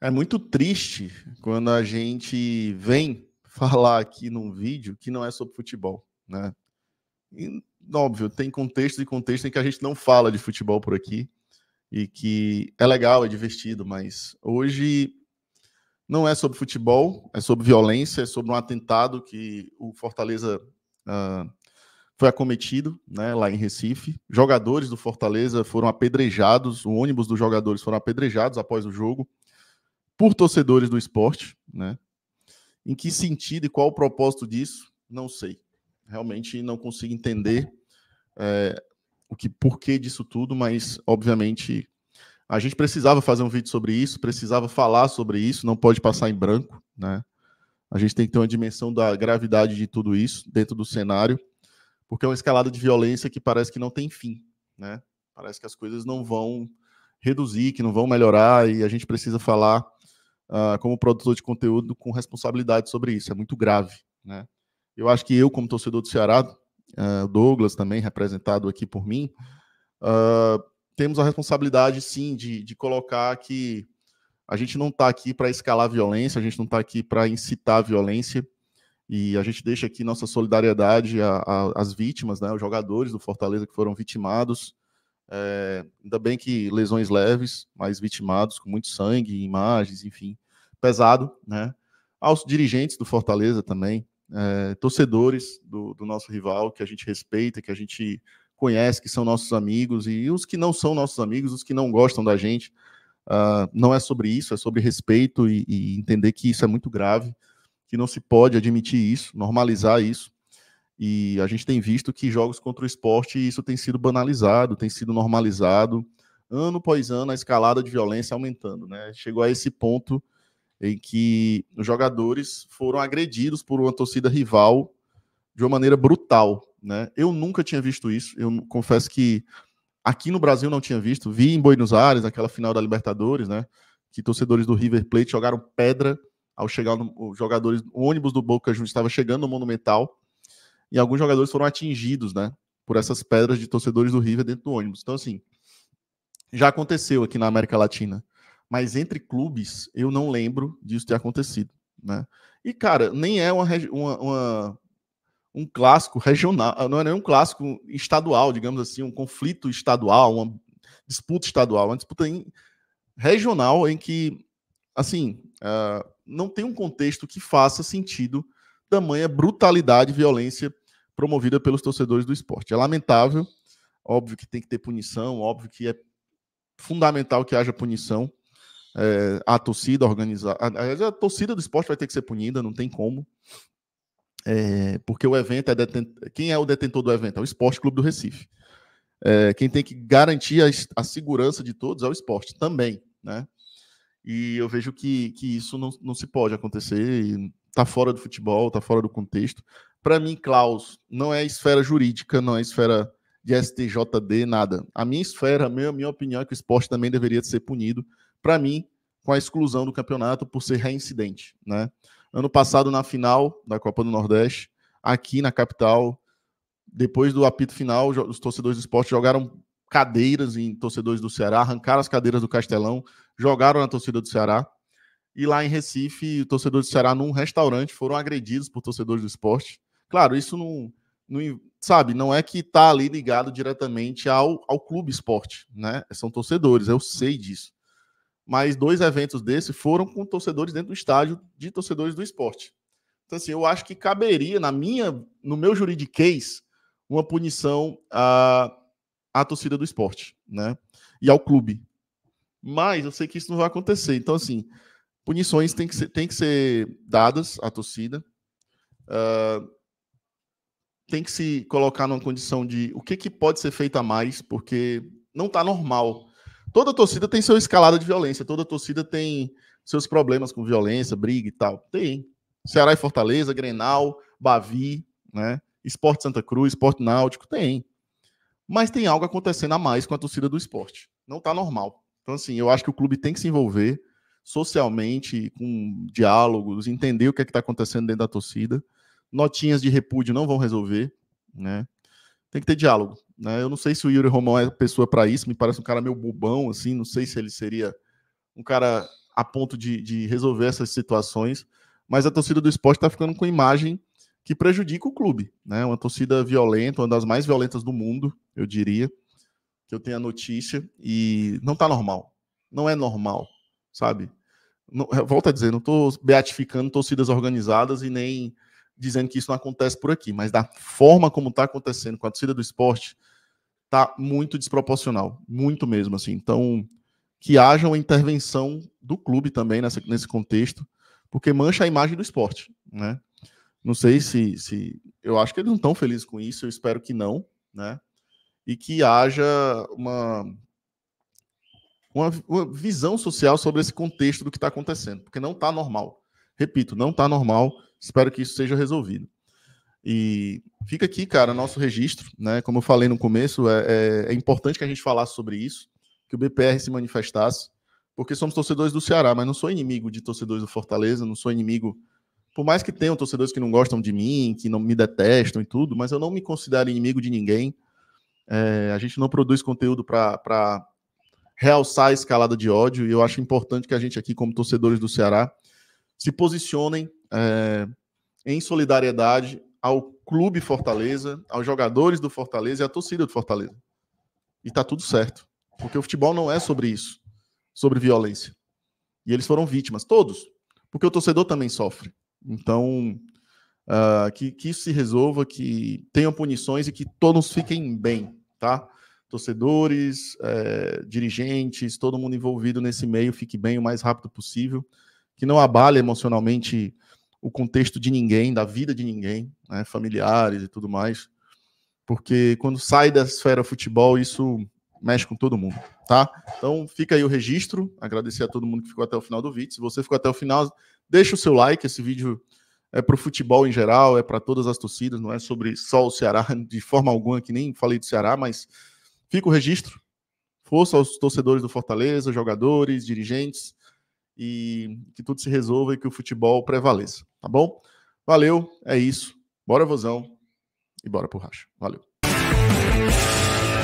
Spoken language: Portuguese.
É muito triste quando a gente vem falar aqui num vídeo que não é sobre futebol, né? E, óbvio, tem contextos e contextos em que a gente não fala de futebol por aqui e que é legal, é divertido, mas hoje não é sobre futebol, é sobre violência, é sobre um atentado que o Fortaleza uh, foi acometido, né, lá em Recife. Jogadores do Fortaleza foram apedrejados, o ônibus dos jogadores foram apedrejados após o jogo por torcedores do esporte, né? Em que sentido e qual o propósito disso? Não sei. Realmente não consigo entender o que, porquê disso tudo, mas obviamente a gente precisava fazer um vídeo sobre isso, precisava falar sobre isso, não pode passar em branco, né? A gente tem que ter uma dimensão da gravidade de tudo isso dentro do cenário, porque é uma escalada de violência que parece que não tem fim, né? Parece que as coisas não vão reduzir, que não vão melhorar, e a gente precisa falar como produtor de conteúdo com responsabilidade sobre isso. É muito grave, né? Eu acho que eu, como torcedor do Ceará, Douglas também, representado aqui por mim, temos a responsabilidade, sim, de colocar que a gente não está aqui para escalar a violência, a gente não está aqui para incitar a violência, e a gente deixa aqui nossa solidariedade às vítimas, né, os jogadores do Fortaleza que foram vitimados, ainda bem que lesões leves, mas vitimados, com muito sangue, imagens, enfim, pesado, né? Aos dirigentes do Fortaleza também, torcedores do nosso rival, que a gente respeita, que a gente conhece, que são nossos amigos, e os que não são nossos amigos, os que não gostam da gente, não é sobre isso, é sobre respeito e entender que isso é muito grave, que não se pode admitir isso, normalizar isso. E a gente tem visto que jogos contra o esporte, isso tem sido banalizado, tem sido normalizado, ano após ano, a escalada de violência aumentando, né? Chegou a esse ponto em que os jogadores foram agredidos por uma torcida rival de uma maneira brutal, né? Eu nunca tinha visto isso, eu confesso que aqui no Brasil não tinha visto, vi em Buenos Aires, aquela final da Libertadores, né? Que torcedores do River Plate jogaram pedra ao chegar no, os jogadores, o ônibus do Boca Juniors estava chegando no Monumental, e alguns jogadores foram atingidos, né, por essas pedras de torcedores do River dentro do ônibus. Então, assim, já aconteceu aqui na América Latina, mas entre clubes eu não lembro disso ter acontecido, né? E, cara, nem é um clássico regional, não é nem um clássico estadual, digamos assim, um conflito estadual, uma disputa estadual, uma disputa regional em que, assim, não tem um contexto que faça sentido tamanha brutalidade e violência promovida pelos torcedores do esporte. É lamentável, óbvio que tem que ter punição, óbvio que é fundamental que haja punição. A torcida organizada, a torcida do esporte vai ter que ser punida, não tem como, porque o evento quem é o detentor do evento? É o Esporte Clube do Recife. Quem tem que garantir a segurança de todos é o esporte também, né? E eu vejo que isso não se pode acontecer, está fora do futebol, está fora do contexto. Para mim, Klaus, não é esfera jurídica, não é esfera de STJD, nada. A minha esfera, a minha opinião é que o esporte também deveria ser punido, para mim, com a exclusão do campeonato por ser reincidente, né? Ano passado, na final da Copa do Nordeste, aqui na capital, depois do apito final, os torcedores do esporte jogaram cadeiras em torcedores do Ceará, arrancaram as cadeiras do Castelão, jogaram na torcida do Ceará. E lá em Recife, os torcedores do Ceará, num restaurante, foram agredidos por torcedores do esporte. Claro, isso não sabe, não é que está ali ligado diretamente ao clube esporte, né? São torcedores, eu sei disso. Mas 2 eventos desses foram com torcedores dentro do estádio de torcedores do esporte. Então, assim, eu acho que caberia, no meu juridiquês, uma punição à torcida do esporte, né? E ao clube. Mas eu sei que isso não vai acontecer. Então, assim, punições têm que ser dadas à torcida. Tem que se colocar numa condição de o que pode ser feito a mais, porque não está normal. Toda torcida tem sua escalada de violência, toda torcida tem seus problemas com violência, briga e tal. Tem. Ceará e Fortaleza, Grenal, Bavi, né? Esporte Santa Cruz, Esporte Náutico, tem. Mas tem algo acontecendo a mais com a torcida do esporte. Não está normal. Então, assim, eu acho que o clube tem que se envolver socialmente, com diálogos, entender o que é está acontecendo dentro da torcida. Notinhas de repúdio não vão resolver, né? Tem que ter diálogo, né? Eu não sei se o Yuri Romão é pessoa para isso, me parece um cara meio bobão, assim, não sei se ele seria um cara a ponto de resolver essas situações, mas a torcida do esporte está ficando com imagem que prejudica o clube, né? Uma torcida violenta, uma das mais violentas do mundo, eu diria, que eu tenho a notícia, e não está normal. Não é normal, sabe? Não, volto a dizer, não estou beatificando torcidas organizadas e nem dizendo que isso não acontece por aqui, mas da forma como está acontecendo com a torcida do esporte, está muito desproporcional, muito mesmo, assim. Então, que haja uma intervenção do clube também nesse contexto, porque mancha a imagem do esporte, né? Não sei se eu acho que eles não estão felizes com isso, eu espero que não, né? E que haja uma visão social sobre esse contexto do que está acontecendo, porque não está normal. Repito, não está normal. Espero que isso seja resolvido. E fica aqui, cara, nosso registro, né? Como eu falei no começo, é importante que a gente falasse sobre isso, que o BPR se manifestasse, porque somos torcedores do Ceará, mas não sou inimigo de torcedores do Fortaleza, não sou inimigo, por mais que tenham torcedores que não gostam de mim, que não me detestam e tudo, mas eu não me considero inimigo de ninguém. A gente não produz conteúdo para realçar a escalada de ódio, e eu acho importante que a gente aqui, como torcedores do Ceará, se posicionem em solidariedade ao Clube Fortaleza, aos jogadores do Fortaleza e à torcida do Fortaleza. E tá tudo certo, porque o futebol não é sobre isso, sobre violência. E eles foram vítimas, todos, porque o torcedor também sofre. Então, que isso se resolva, que tenham punições e que todos fiquem bem, tá? Torcedores, dirigentes, todo mundo envolvido nesse meio fique bem o mais rápido possível, que não abale emocionalmente o contexto de ninguém, da vida de ninguém, né, familiares e tudo mais, porque quando sai da esfera futebol, isso mexe com todo mundo, tá? Então fica aí o registro, agradecer a todo mundo que ficou até o final do vídeo. Se você ficou até o final, deixa o seu like, esse vídeo é para o futebol em geral, é para todas as torcidas, não é sobre só o Ceará, de forma alguma, que nem falei do Ceará, mas fica o registro. Força aos torcedores do Fortaleza, jogadores, dirigentes, e que tudo se resolva e que o futebol prevaleça, tá bom? Valeu, é isso. Bora, Vozão, e bora pro racha. Valeu.